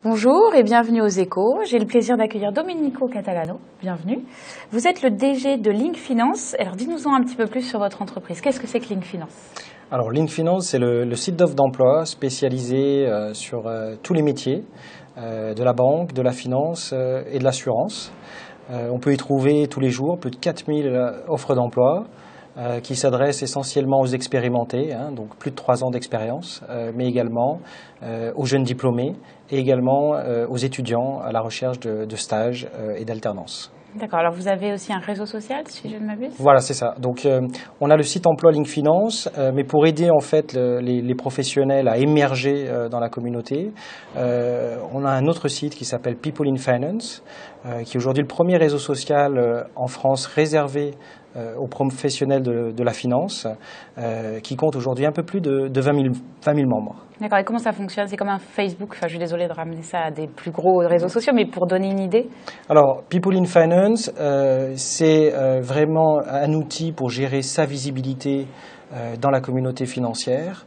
Bonjour et bienvenue aux Échos. J'ai le plaisir d'accueillir Domenico Catalano. Bienvenue. Vous êtes le DG de Link Finance. Alors dites-nous-en un petit peu plus sur votre entreprise. Qu'est-ce que c'est que Link Finance? Alors Link Finance, c'est le site d'offre d'emploi spécialisé sur tous les métiers de la banque, de la finance et de l'assurance. On peut y trouver tous les jours plus de 4000 offres d'emploi qui s'adressent essentiellement aux expérimentés, donc plus de 3 ans d'expérience, mais également aux jeunes diplômés et également aux étudiants à la recherche de stages et d'alternance. D'accord, alors vous avez aussi un réseau social, si je ne m'abuse? Voilà, c'est ça. Donc, on a le site emploi Link Finance, mais pour aider en fait les professionnels à émerger dans la communauté, on a un autre site qui s'appelle People in Finance, qui est aujourd'hui le premier réseau social en France réservé aux professionnels de la finance, qui compte aujourd'hui un peu plus de 20 000 membres. D'accord, et comment ça fonctionne? C'est comme un Facebook, enfin je suis désolée de ramener ça à des plus gros réseaux sociaux, mais pour donner une idée? Alors, People in Finance, c'est vraiment un outil pour gérer sa visibilité dans la communauté financière.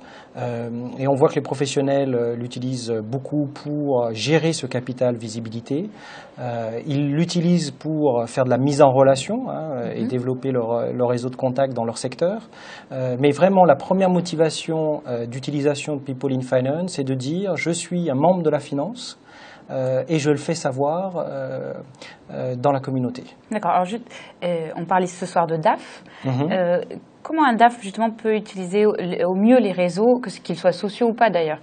Et on voit que les professionnels l'utilisent beaucoup pour gérer ce capital visibilité. Ils l'utilisent pour faire de la mise en relation et développer leur réseau de contacts dans leur secteur. Mais vraiment, la première motivation d'utilisation de People in Finance, c'est de dire « je suis un membre de la finance ». Et je le fais savoir dans la communauté. D'accord. Alors, on parlait ce soir de DAF. Comment un DAF, justement, peut utiliser au mieux les réseaux, qu'ils soient sociaux ou pas d'ailleurs?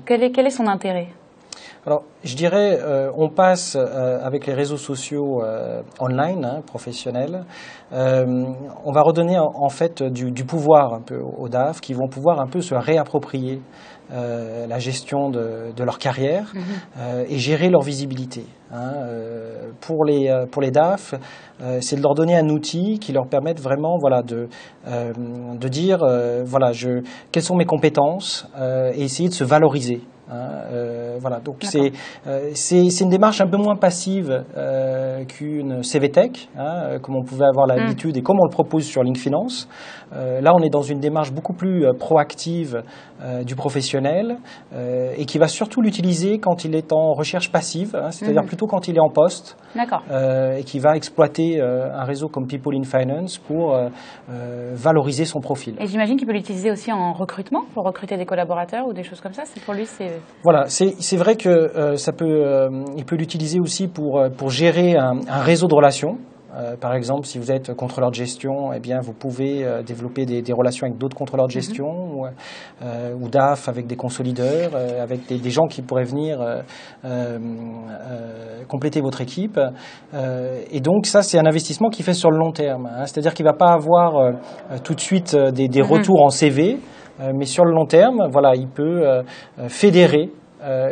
Quel est son intérêt? Alors, je dirais, on passe avec les réseaux sociaux online, professionnels, on va redonner en fait du pouvoir un peu aux DAF qui vont pouvoir un peu se réapproprier la gestion de leur carrière et gérer leur visibilité. Pour les DAF, c'est de leur donner un outil qui leur permette vraiment de dire quelles sont mes compétences et essayer de se valoriser. Voilà, donc c'est une démarche un peu moins passive qu'une CVTech, comme on pouvait avoir l'habitude et comme on le propose sur Link Finance. Là, on est dans une démarche beaucoup plus proactive du professionnel et qui va surtout l'utiliser quand il est en recherche passive, c'est-à-dire plutôt quand il est en poste, et qui va exploiter un réseau comme People in Finance pour valoriser son profil. Et j'imagine qu'il peut l'utiliser aussi en recrutement, pour recruter des collaborateurs ou des choses comme ça. Pour lui, c'est... Voilà, c'est vrai que il peut l'utiliser aussi pour gérer un réseau de relations. Par exemple, si vous êtes contrôleur de gestion, eh bien, vous pouvez développer des relations avec d'autres contrôleurs de gestion ou DAF avec des consolideurs, avec des gens qui pourraient venir compléter votre équipe. Et donc, ça, c'est un investissement qui fait sur le long terme. C'est-à-dire qu'il ne va pas avoir tout de suite des retours en CV, mais sur le long terme, voilà, il peut fédérer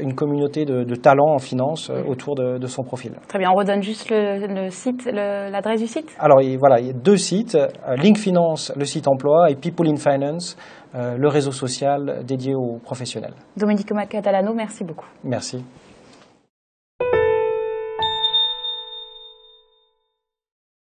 une communauté de talents en finance autour de son profil. Très bien, on redonne juste le site, l'adresse du site? Alors voilà, il y a 2 sites, Link Finance, le site emploi, et People in Finance, le réseau social dédié aux professionnels. Domenico Catalano, merci beaucoup. Merci.